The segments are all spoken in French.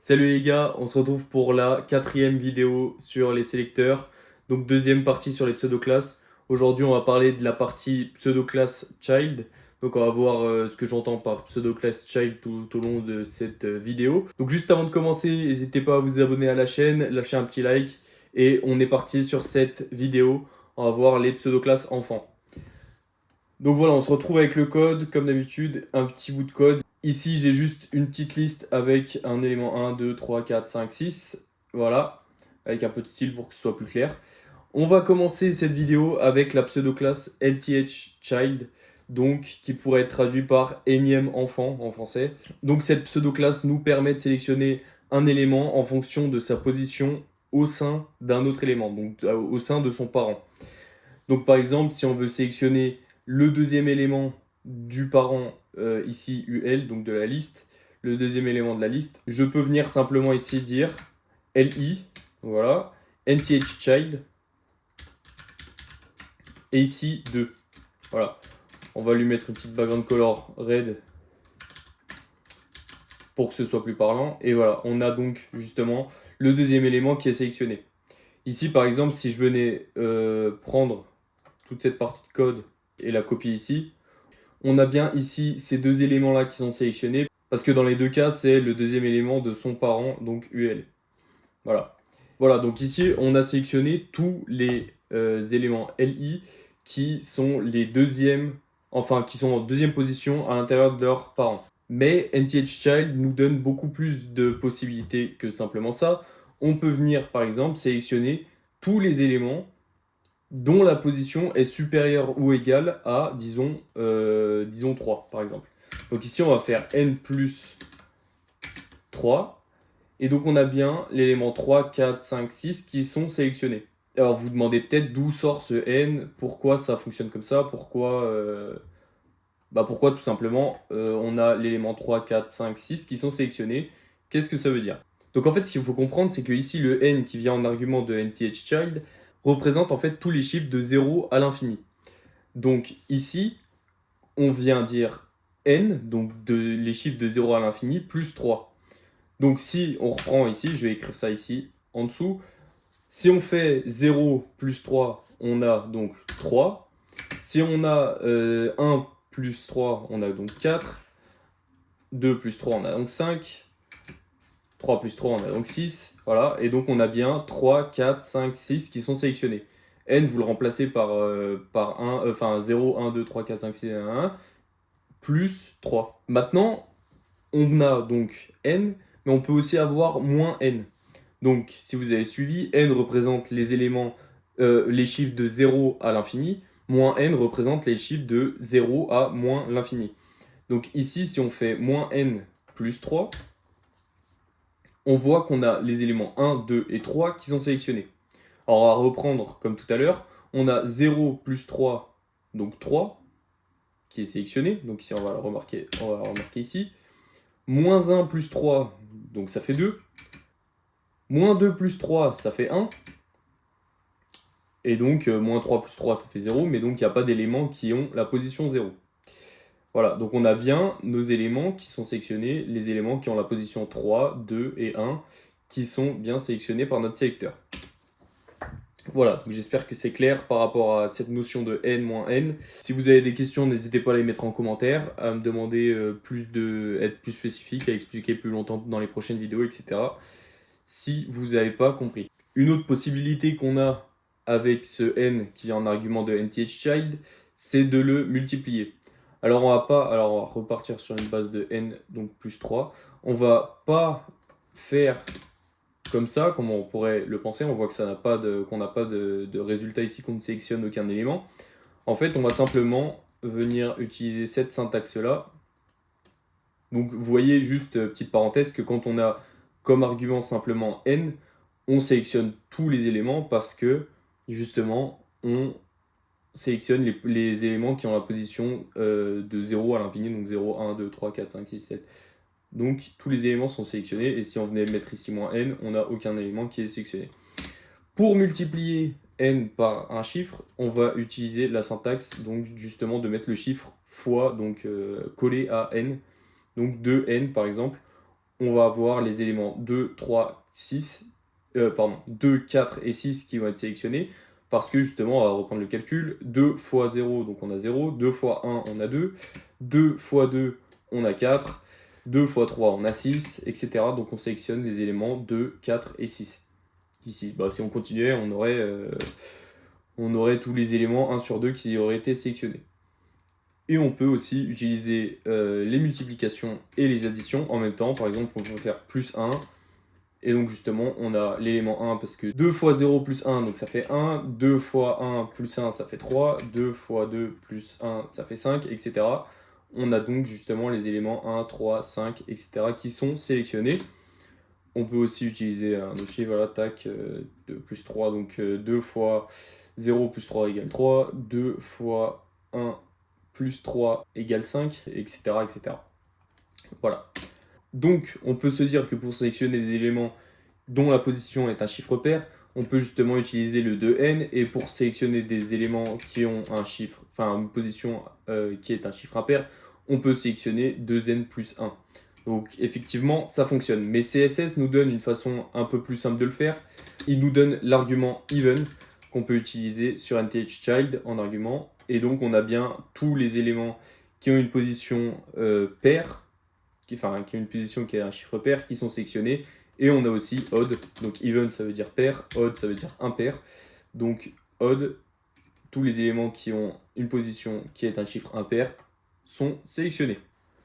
Salut les gars, on se retrouve pour la quatrième vidéo sur les sélecteurs. Donc deuxième partie sur les pseudo-classes. Aujourd'hui on va parler de la partie pseudo-classe child. Donc on va voir ce que j'entends par pseudo-classe child tout au long de cette vidéo. Donc juste avant de commencer, n'hésitez pas à vous abonner à la chaîne, lâcher un petit like. Et on est parti sur cette vidéo. On va voir les pseudo-classes enfants. Donc voilà, on se retrouve avec le code, comme d'habitude, un petit bout de code. Ici, j'ai juste une petite liste avec un élément 1, 2, 3, 4, 5, 6. Voilà, avec un peu de style pour que ce soit plus clair. On va commencer cette vidéo avec la pseudo-classe NTH Child, donc qui pourrait être traduit par énième enfant en français. Donc cette pseudo-classe nous permet de sélectionner un élément en fonction de sa position au sein d'un autre élément, donc au sein de son parent. Donc par exemple, si on veut sélectionner le deuxième élément du parent ici UL, donc de la liste, le deuxième élément de la liste, je peux venir simplement ici dire LI, voilà, NTH child, et ici 2. Voilà, on va lui mettre une petite background color red pour que ce soit plus parlant. Et voilà, on a donc justement le deuxième élément qui est sélectionné. Ici par exemple, si je venais prendre toute cette partie de code et la copier ici, on a bien ici ces deux éléments-là qui sont sélectionnés, parce que dans les deux cas, c'est le deuxième élément de son parent, donc UL. Voilà. Voilà, donc ici, on a sélectionné tous les éléments LI qui sont les deuxièmes, enfin, qui sont en deuxième position à l'intérieur de leurs parents. Mais NTH Child nous donne beaucoup plus de possibilités que simplement ça. On peut venir, par exemple, sélectionner tous les éléments dont la position est supérieure ou égale à, disons 3, par exemple. Donc ici, on va faire n plus 3. Et donc, on a bien l'élément 3, 4, 5, 6 qui sont sélectionnés. Alors, vous demandez peut-être d'où sort ce n, pourquoi ça fonctionne comme ça, pourquoi tout simplement on a l'élément 3, 4, 5, 6 qui sont sélectionnés. Qu'est-ce que ça veut dire? Donc en fait, ce qu'il faut comprendre, c'est que ici, le n qui vient en argument de nthchild représente en fait tous les chiffres de 0 à l'infini. Donc ici, on vient dire n, donc les chiffres de 0 à l'infini, plus 3. Donc si on reprend ici, je vais écrire ça ici en dessous. Si on fait 0 plus 3, on a donc 3. Si on a 1 plus 3, on a donc 4. 2 plus 3, on a donc 5. 3 plus 3, on a donc 6. Voilà, et donc on a bien 3, 4, 5, 6 qui sont sélectionnés. N, vous le remplacez par 0, 1, 2, 3, 4, 5, 6, 1, 1, plus 3. Maintenant, on a donc N, mais on peut aussi avoir moins N. Donc, si vous avez suivi, N représente les éléments, les chiffres de 0 à l'infini, moins N représente les chiffres de 0 à moins l'infini. Donc ici, si on fait moins N plus 3, on voit qu'on a les éléments 1, 2 et 3 qui sont sélectionnés. Alors on va reprendre comme tout à l'heure, on a 0 plus 3, donc 3, qui est sélectionné, donc ici on va le remarquer ici. Moins 1 plus 3, donc ça fait 2. Moins 2 plus 3, ça fait 1. Et donc moins 3 plus 3, ça fait 0, mais donc il n'y a pas d'éléments qui ont la position 0. Voilà, donc on a bien nos éléments qui sont sélectionnés, les éléments qui ont la position 3, 2 et 1, qui sont bien sélectionnés par notre sélecteur. Voilà, donc j'espère que c'est clair par rapport à cette notion de n moins n. Si vous avez des questions, n'hésitez pas à les mettre en commentaire, à me demander être plus spécifique, à expliquer plus longtemps dans les prochaines vidéos, etc. Si vous n'avez pas compris. Une autre possibilité qu'on a avec ce n qui est en argument de nthchild, c'est de le multiplier. Alors on va repartir sur une base de n, donc plus 3. On va pas faire comme ça, comme on pourrait le penser. On voit que qu'on n'a pas de résultat ici, qu'on ne sélectionne aucun élément. En fait, on va simplement venir utiliser cette syntaxe-là. Donc vous voyez juste, petite parenthèse, que quand on a comme argument simplement n, on sélectionne tous les éléments parce que justement, on sélectionne les éléments qui ont la position de 0 à l'infini, donc 0, 1, 2, 3, 4, 5, 6, 7. Donc tous les éléments sont sélectionnés, et si on venait mettre ici moins n, on n'a aucun élément qui est sélectionné. Pour multiplier n par un chiffre, on va utiliser la syntaxe, donc justement de mettre le chiffre fois, donc collé à n, donc 2n par exemple. on va avoir les éléments 2, 3, 6, 2, 4 et 6 qui vont être sélectionnés, parce que justement, on va reprendre le calcul, 2 fois 0, donc on a 0, 2 fois 1, on a 2, 2 fois 2, on a 4, 2 fois 3, on a 6, etc. Donc on sélectionne les éléments 2, 4 et 6. Ici, si on continuait, on aurait tous les éléments 1 sur 2 qui auraient été sélectionnés. Et on peut aussi utiliser les multiplications et les additions en même temps. Par exemple, on peut faire plus 1. Et donc justement, on a l'élément 1 parce que 2 fois 0 plus 1, donc ça fait 1. 2 fois 1 plus 1, ça fait 3. 2 fois 2 plus 1, ça fait 5, etc. On a donc justement les éléments 1, 3, 5, etc. qui sont sélectionnés. On peut aussi utiliser un autre chiffre, voilà, tac, 2 plus 3, donc 2 fois 0 plus 3 égale 3. 2 fois 1 plus 3 égale 5, etc., etc. Voilà. Donc, on peut se dire que pour sélectionner des éléments dont la position est un chiffre pair, on peut justement utiliser le 2n, et pour sélectionner des éléments qui ont un chiffre, enfin une position qui est un chiffre impair, on peut sélectionner 2n plus 1. Donc effectivement, ça fonctionne. Mais CSS nous donne une façon un peu plus simple de le faire. Il nous donne l'argument even qu'on peut utiliser sur nthchild en argument. Et donc on a bien tous les éléments qui ont une position pair, qui ont une position qui est un chiffre pair, qui sont sélectionnés. Et on a aussi odd, donc even ça veut dire pair, odd ça veut dire impair. Donc odd, tous les éléments qui ont une position qui est un chiffre impair sont sélectionnés.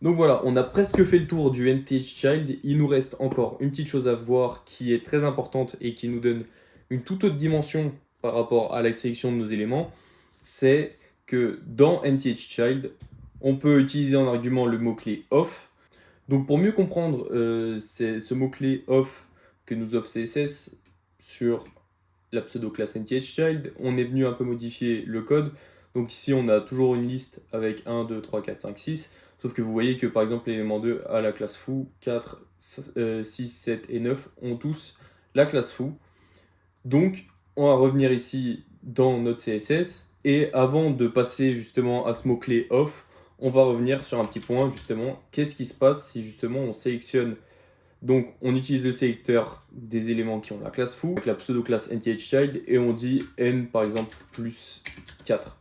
Donc voilà, on a presque fait le tour du nthchild. Il nous reste encore une petite chose à voir qui est très importante et qui nous donne une toute autre dimension par rapport à la sélection de nos éléments. C'est que dans nthchild, on peut utiliser en argument le mot-clé off. Donc pour mieux comprendre ce mot-clé off que nous offre CSS sur la pseudo-classe nthchild, on est venu un peu modifier le code. Donc ici on a toujours une liste avec 1, 2, 3, 4, 5, 6. Sauf que vous voyez que par exemple l'élément 2 a la classe foo, 4, 6, 7 et 9 ont tous la classe foo. Donc on va revenir ici dans notre CSS. Et avant de passer justement à ce mot-clé off, on va revenir sur un petit point justement. Qu'est-ce qui se passe si justement on sélectionne, donc on utilise le sélecteur des éléments qui ont la classe foo, avec la pseudo-classe nthchild, et on dit n par exemple plus 4.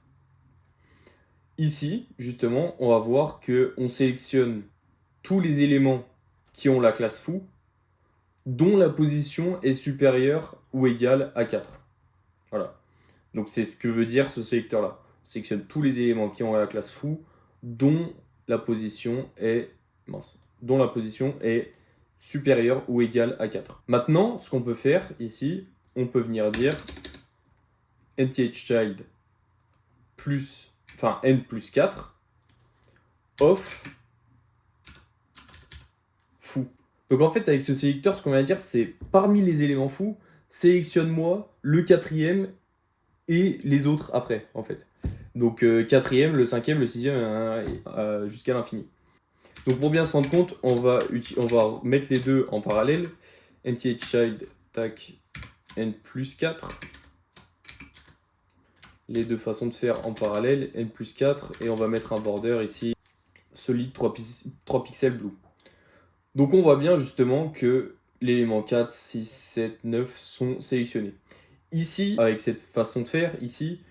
Ici, justement, on va voir qu'on sélectionne tous les éléments qui ont la classe foo, dont la position est supérieure ou égale à 4. Voilà. Donc c'est ce que veut dire ce sélecteur-là. On sélectionne tous les éléments qui ont la classe foo, dont la position est supérieure ou égale à 4. Maintenant, ce qu'on peut faire ici, on peut venir dire nthchild n plus 4 off foo. Donc en fait, avec ce sélecteur, ce qu'on va dire, c'est parmi les éléments fous, sélectionne-moi le quatrième et les autres après, en fait. Donc quatrième, le cinquième, le sixième, jusqu'à l'infini. Donc pour bien se rendre compte, on va mettre les deux en parallèle. nthchild, tac, n plus 4. Les deux façons de faire en parallèle, n plus 4, et on va mettre un border ici, solide 3 pixels blue. Donc on voit bien justement que l'élément 4, 6, 7, 9 sont sélectionnés. Ici, avec cette façon de faire, ici,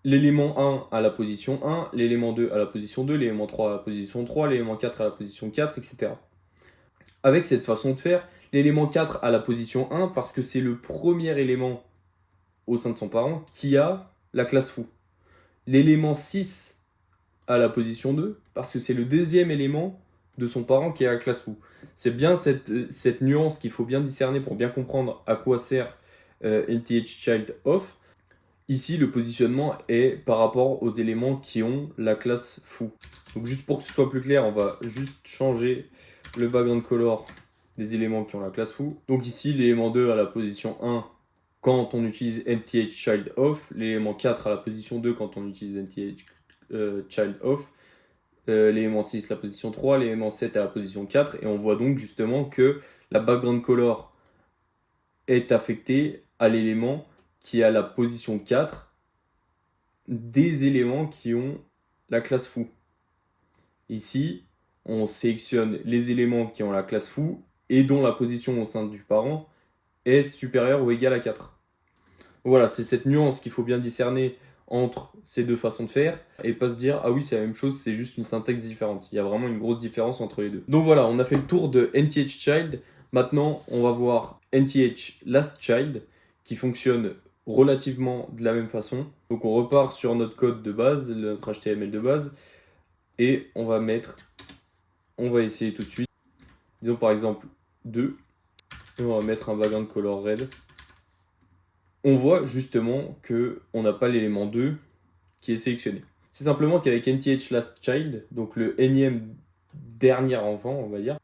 l'élément 1 à la position 1, l'élément 2 à la position 2, l'élément 3 à la position 3, l'élément 4 à la position 4, etc. Avec cette façon de faire, l'élément 4 à la position 1, parce que c'est le premier élément au sein de son parent qui a la classe foo. L'élément 6 à la position 2, parce que c'est le deuxième élément de son parent qui a la classe foo. C'est bien cette nuance qu'il faut bien discerner pour bien comprendre à quoi sert nthchild off. Ici, le positionnement est par rapport aux éléments qui ont la classe foo. Donc juste pour que ce soit plus clair, on va juste changer le background color des éléments qui ont la classe foo. Donc ici, l'élément 2 à la position 1 quand on utilise nthchild off, l'élément 4 à la position 2 quand on utilise nthchild off, l'élément 6 la position 3, l'élément 7 à la position 4, et on voit donc justement que la background color est affectée à l'élément qui a la position 4 des éléments qui ont la classe foo. Ici, on sélectionne les éléments qui ont la classe foo et dont la position au sein du parent est supérieure ou égale à 4. Voilà, c'est cette nuance qu'il faut bien discerner entre ces deux façons de faire et pas se dire ah oui c'est la même chose, c'est juste une syntaxe différente. Il y a vraiment une grosse différence entre les deux. Donc voilà, on a fait le tour de NTH Child. Maintenant, on va voir NTH Last Child qui fonctionne relativement de la même façon. Donc on repart sur notre code de base, notre HTML de base, et on va essayer tout de suite. Disons par exemple 2, et on va mettre un background color red. On voit justement qu'on n'a pas l'élément 2 qui est sélectionné. C'est simplement qu'avec NTH Last Child, donc le énième dernier enfant, on va dire,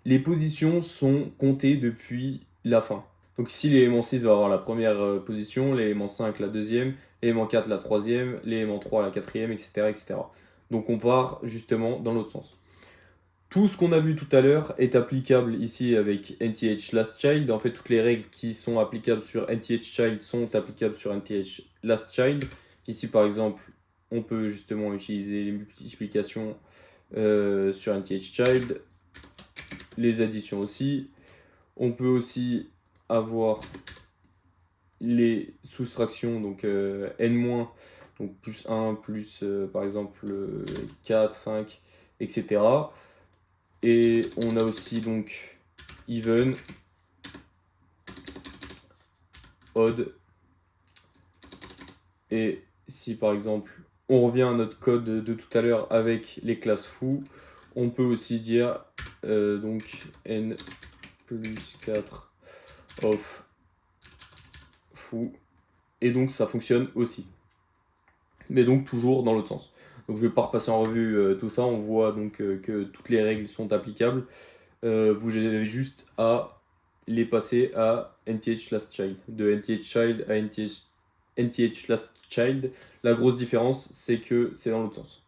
les positions sont comptées depuis la fin. Donc ici, l'élément 6 va avoir la première position, l'élément 5 la deuxième, l'élément 4 la troisième, l'élément 3 la quatrième, etc., etc. Donc on part justement dans l'autre sens. Tout ce qu'on a vu tout à l'heure est applicable ici avec NTH Last Child. En fait, toutes les règles qui sont applicables sur NTH Child sont applicables sur NTH Last Child. Ici, par exemple, on peut justement utiliser les multiplications sur NTH Child, les additions aussi. On peut aussi avoir les soustractions, donc n-, donc plus 1, plus par exemple 4, 5, etc. Et on a aussi donc even, odd. Et si par exemple on revient à notre code de tout à l'heure avec les classes foo, on peut aussi dire donc n plus 4 of foo. Et donc ça fonctionne aussi. Mais donc toujours dans l'autre sens. Donc je ne vais pas repasser en revue tout ça, on voit donc que toutes les règles sont applicables. Vous avez juste à les passer à NTH Last Child. De NTH Child à NTH Last Child, la grosse différence c'est que c'est dans l'autre sens.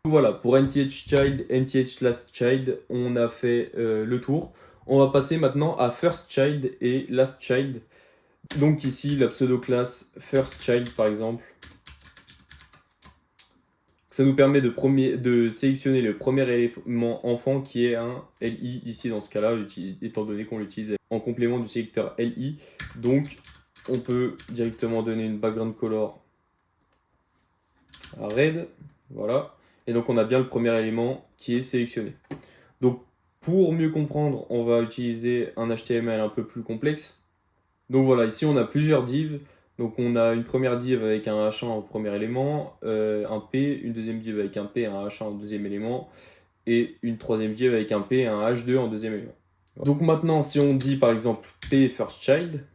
Voilà, pour NTH Child, NTH Last Child, on a fait le tour. On va passer maintenant à First Child et Last Child. Donc ici, la pseudo-classe First Child par exemple. Ça nous permet de sélectionner le premier élément enfant qui est un LI ici dans ce cas-là, étant donné qu'on l'utilise en complément du sélecteur LI. Donc on peut directement donner une background color à red, voilà. Et donc on a bien le premier élément qui est sélectionné. Donc pour mieux comprendre, on va utiliser un HTML un peu plus complexe. Donc voilà, ici on a plusieurs divs. Donc on a une première div avec un H1 au premier élément, un P, une deuxième div avec un P et un H1 au deuxième élément, et une troisième div avec un P et un H2 en deuxième élément. Voilà. Donc maintenant, si on dit par exemple P first child,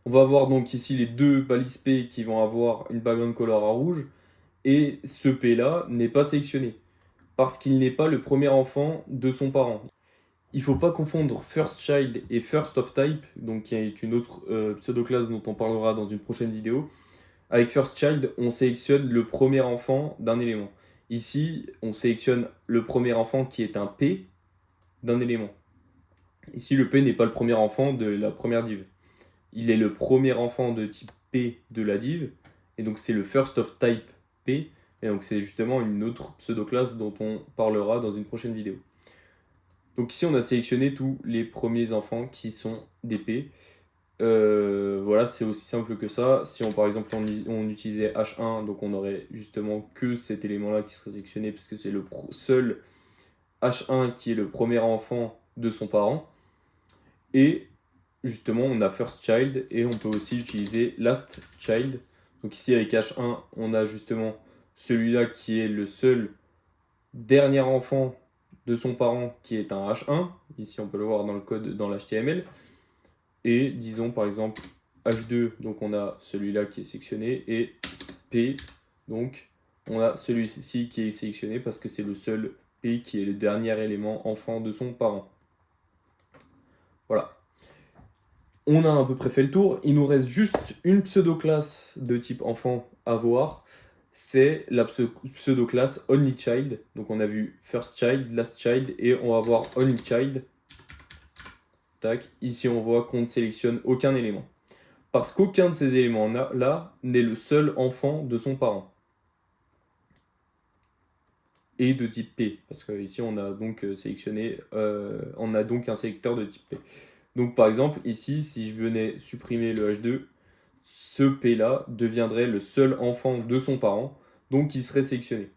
on va avoir donc ici les deux balises P qui vont avoir une background color à rouge, et ce P là n'est pas sélectionné, parce qu'il n'est pas le premier enfant de son parent. Il ne faut pas confondre First Child et First of Type, donc qui est une autre pseudo-classe dont on parlera dans une prochaine vidéo. Avec First Child, on sélectionne le premier enfant d'un élément. Ici, on sélectionne le premier enfant qui est un P d'un élément. Ici, le P n'est pas le premier enfant de la première div. Il est le premier enfant de type P de la div, et donc c'est le First of Type P, et donc c'est justement une autre pseudo-classe dont on parlera dans une prochaine vidéo. Donc ici, on a sélectionné tous les premiers enfants qui sont des P. Voilà, c'est aussi simple que ça. Si on, par exemple, on utilisait H1, donc on aurait justement que cet élément-là qui serait sélectionné, parce que c'est le seul H1 qui est le premier enfant de son parent. Et justement, on a First Child, et on peut aussi utiliser Last Child. Donc ici, avec H1, on a justement celui-là qui est le seul dernier enfant de son parent qui est un H1, ici on peut le voir dans le code, dans l'HTML, et disons par exemple H2, donc on a celui-là qui est sélectionné, et P, donc on a celui-ci qui est sélectionné parce que c'est le seul P qui est le dernier élément enfant de son parent. Voilà. On a à peu près fait le tour, il nous reste juste une pseudo-classe de type enfant à voir. C'est la pseudo-classe OnlyChild. Donc on a vu First Child, Last Child, et on va voir OnlyChild. Tac. Ici on voit qu'on ne sélectionne aucun élément. Parce qu'aucun de ces éléments-là n'est le seul enfant de son parent. et de type P, parce que ici on a donc sélectionné, on a donc un sélecteur de type P. Donc par exemple ici, si je venais supprimer le H2, ce P là deviendrait le seul enfant de son parent, donc il serait sélectionné.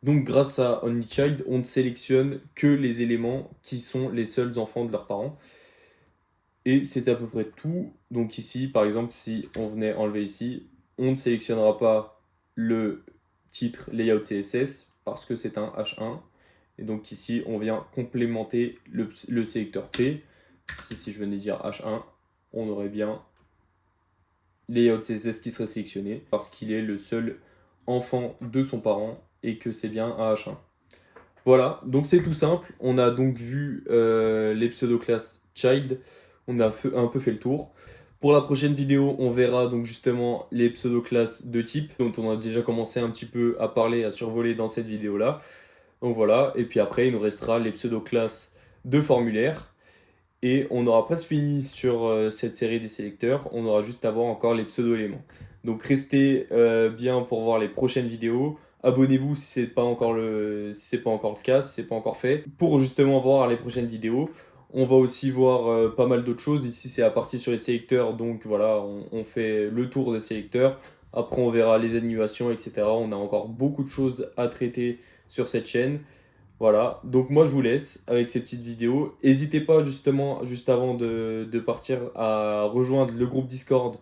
Donc grâce à OnlyChild, on ne sélectionne que les éléments qui sont les seuls enfants de leurs parents. Et c'est à peu près tout. Donc ici, par exemple, si on venait enlever ici, on ne sélectionnera pas le titre layout CSS parce que c'est un H1. Et donc ici, on vient complémenter le sélecteur P. Si je venais dire H1, on aurait bien layout CSS qui serait sélectionné parce qu'il est le seul enfant de son parent et que c'est bien un H1. Voilà, donc c'est tout simple. On a donc vu les pseudo-classes child. On a un peu fait le tour. Pour la prochaine vidéo, on verra donc justement les pseudo-classes de type, dont on a déjà commencé un petit peu à parler, à survoler dans cette vidéo-là. Donc voilà, et puis après, il nous restera les pseudo-classes de formulaire. Et on aura presque fini sur cette série des sélecteurs. On aura juste à voir encore les pseudo-éléments. Donc restez bien pour voir les prochaines vidéos. Abonnez-vous si c'est pas encore si c'est pas encore le cas, si c'est pas encore fait, pour justement voir les prochaines vidéos. On va aussi voir pas mal d'autres choses. Ici, c'est la partie sur les sélecteurs, donc voilà, on fait le tour des sélecteurs. Après, on verra les animations, etc. On a encore beaucoup de choses à traiter sur cette chaîne. Voilà, donc moi je vous laisse avec ces petites vidéos. N'hésitez pas justement, juste avant de partir, à rejoindre le groupe Discord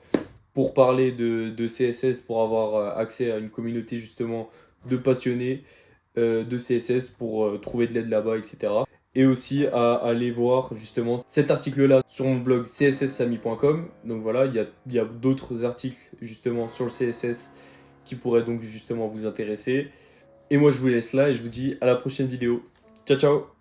pour parler de CSS, pour avoir accès à une communauté justement de passionnés de CSS, pour trouver de l'aide là-bas, etc. Et aussi à aller voir justement cet article-là sur mon blog csssami.com. Donc voilà, il y a d'autres articles justement sur le CSS qui pourraient donc justement vous intéresser. Et moi je vous laisse là et je vous dis à la prochaine vidéo. Ciao ciao!